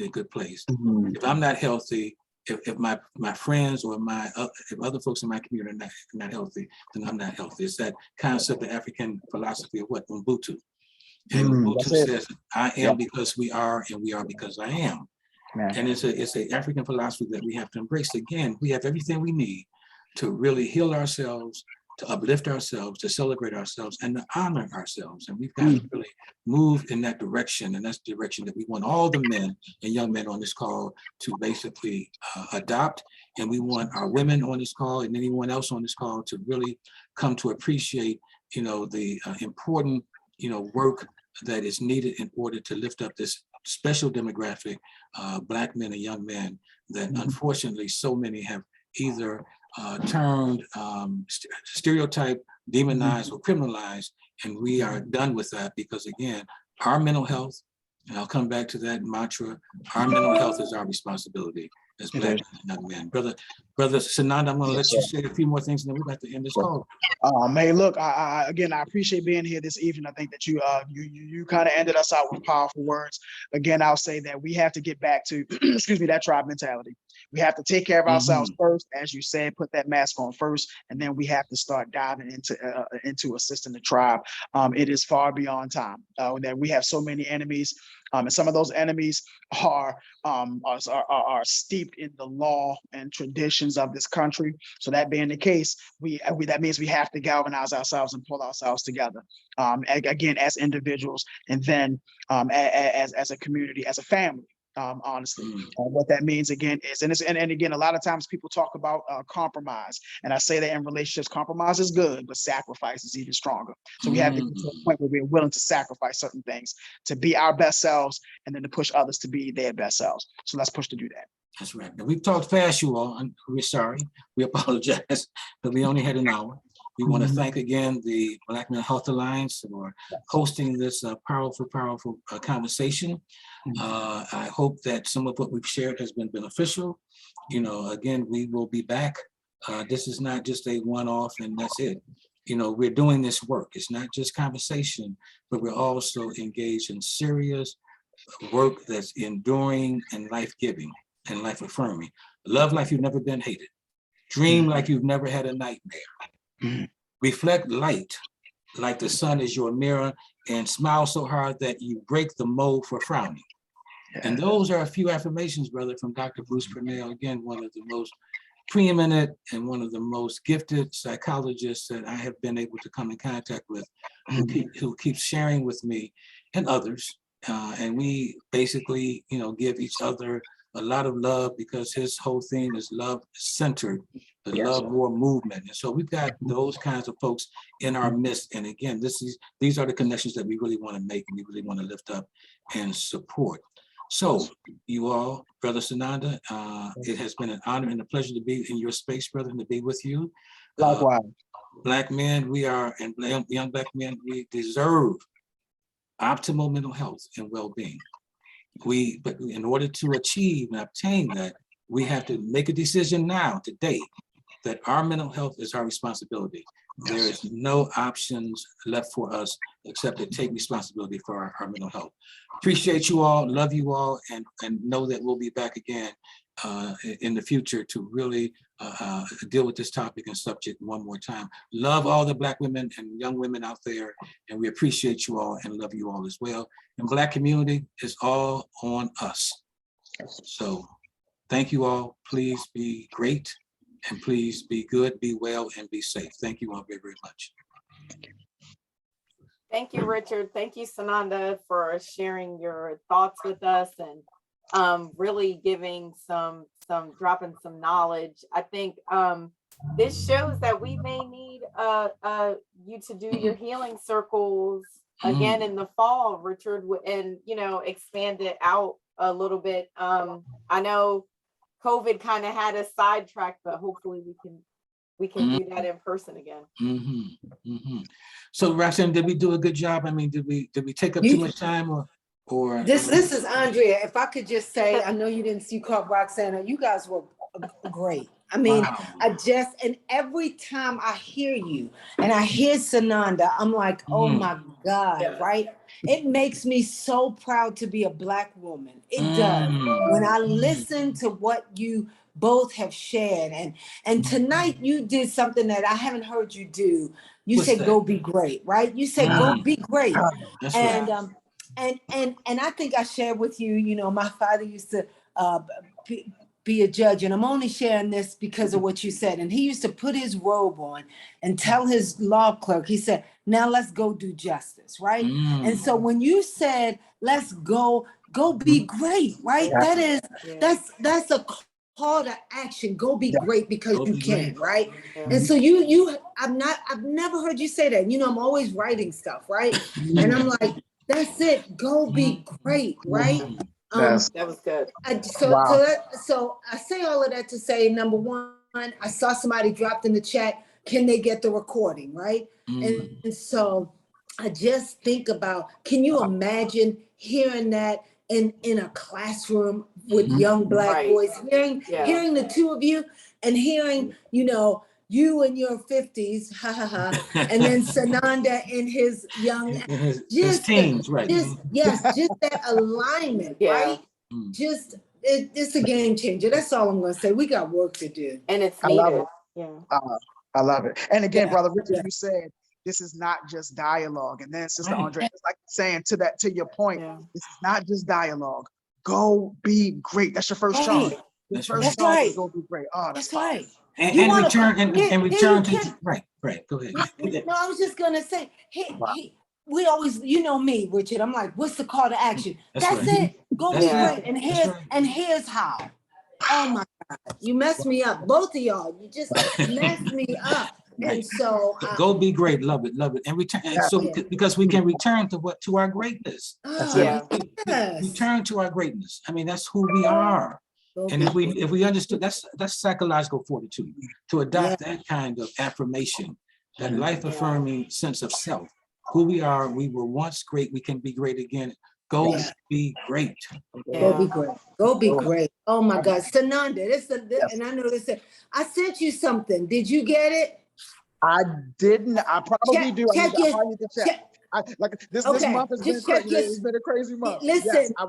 a good place, if I'm not healthy, if my friends or if other folks in my community are not healthy, then I'm not healthy. It's that concept of African philosophy of what? Ubuntu. And Ubuntu says, I am because we are, and we are because I am. Man. And it's a African philosophy that we have to embrace. Again, we have everything we need to really heal ourselves, to uplift ourselves, to celebrate ourselves, and to honor ourselves. And we've got to really move in that direction. And that's the direction that we want all the men and young men on this call to basically adopt. And we want our women on this call and anyone else on this call to really come to appreciate, the important, work that is needed in order to lift up this special demographic, Black men and young men that unfortunately so many have either turned stereotype, demonized, or criminalized, and we are done with that because, again, our mental health, and I'll come back to that mantra, our mental health is our responsibility as Black men and young men. Brother Tsanonda, I'm going to let you say a few more things, and then we're about to end this call. Man, look, again, I appreciate being here this evening. I think that you kind of ended us out with powerful words. Again, I'll say that we have to get back to, excuse me, that tribe mentality. We have to take care of ourselves first, as you said, put that mask on first, and then we have to start diving into assisting the tribe. It is far beyond time that we have so many enemies, and some of those enemies are steeped in the law and traditions of this country. So that being the case, that means we have to galvanize ourselves and pull ourselves together, again, as individuals, and then as a community, as a family. Honestly, what that means again is, and again, a lot of times people talk about compromise, and I say that in relationships, compromise is good, but sacrifice is even stronger. So we have to get to a point where we're willing to sacrifice certain things to be our best selves, and then to push others to be their best selves. So let's push to do that. That's right. Now, we've talked fast, you all. We're sorry. We apologize, but we only had an hour. We want to thank again the Black Mental Health Alliance for hosting this powerful conversation. I hope that some of what we've shared has been beneficial. Again, we will be back. This is not just a one-off and that's it. We're doing this work. It's not just conversation, but we're also engaged in serious work that's enduring and life-giving and life-affirming. Love like you've never been hated. Dream like you've never had a nightmare. Reflect light like the sun is your mirror, and smile so hard that you break the mold for frowning. And those are a few affirmations, brother, from Dr. Bruce Purnell, again, one of the most preeminent and one of the most gifted psychologists that I have been able to come in contact with, who keeps sharing with me and others. And we basically, give each other a lot of love, because his whole theme is love centered, the love war movement. And so we've got those kinds of folks in our midst. And again, these are the connections that we really want to make and we really want to lift up and support. So you all, Brother Tsanonda, it has been an honor and a pleasure to be in your space, brother, and to be with you. Likewise. Black men, we are, and young Black men, we deserve optimal mental health and well-being. But in order to achieve and obtain that, we have to make a decision now, today, that our mental health is our responsibility. There is no options left for us except to take responsibility for our mental health. Appreciate you all, love you all, and know that we'll be back again in the future to really deal with this topic and subject one more time. Love all the Black women and young women out there, and we appreciate you all and love you all as well. And Black community is all on us. So thank you all. Please be great, and please be good, be well, and be safe. Thank you all very, very much. Thank you, Richard. Thank you, Tsanonda, for sharing your thoughts with us and really giving dropping some knowledge. I think this shows that we may need you to do your healing circles again in the fall, Richard, and expand it out a little bit. I know COVID kind of had us sidetracked, but hopefully we can do that in person again. So Roxanne, did we do a good job? I mean, did we take up too much time or This is Andrea. If I could just say, I know you didn't see called Roxana. You guys were great. I mean, wow. and every time I hear you and I hear Tsanonda, I'm like, oh my God, Yeah. right? It makes me so proud to be a Black woman. It does. When I listen to what you both have shared, and tonight you did something that I haven't heard you do. You What's said, that? "Go be great," right? You said, "Go be great," That's right. and I think I shared with you. You know, my father used to be a judge, and I'm only sharing this because of what you said. And he used to put his robe on and tell his law clerk, he said, "Now let's go do justice," right? And so when you said, "Let's go be great," right? Yeah. That's a call to action. Go be Yeah. great because Go you be can, great. right? Yeah. And so I've never heard you say that. You know, I'm always writing stuff, right? And I'm like, that's it. Go be great, right? Yes. That was good. Wow. So I say all of that to say, number one, I saw somebody dropped in the chat, can they get the recording, right? And so I just think about, can you imagine hearing that in a classroom with young Black Right. boys, hearing the two of you and hearing, you know, you in your 50s, ha ha ha, and then Tsanonda in his young, his teens, right? just that alignment, right? It's a game changer. That's all I'm gonna say. We got work to do. And it's I love needed. it. Yeah. I love it. And again, Yeah. Brother Richard, Yeah. you said this is not just dialogue. And then Sister Right. Andrea, it's like saying to your point, Yeah. this is not just dialogue. Go be great. That's your first Right. charge. Your That's first right. That's charge is right. go be great. Oh, that's That's right. And, You and wanna return come- and, here- and here return you to can- right. Go ahead. No, I was just gonna say, we always, you know me, Richard. I'm like, what's the call to action? That's right. it. Go That's be right. great. That's right. And here's how. Oh my God, you messed me up, both of y'all. You just messed me up. Right. And so, Go be great, love it, and return. And so Yeah. because we can return to our greatness. Yeah. yes. Return to our greatness. I mean, that's who we are. Go And be if we understood, that's psychological fortitude to adopt that kind of affirmation, that life affirming sense of self. Who we are, we were once great, we can be great again. Go be great. Go be great. Go be great. Oh my God, Tsanonda, and I know this. I sent you something. Did you get it? I didn't. I probably do. I Check probably need to check. This Okay, month has been just check crazy. It's been a crazy month. Listen, Yes, I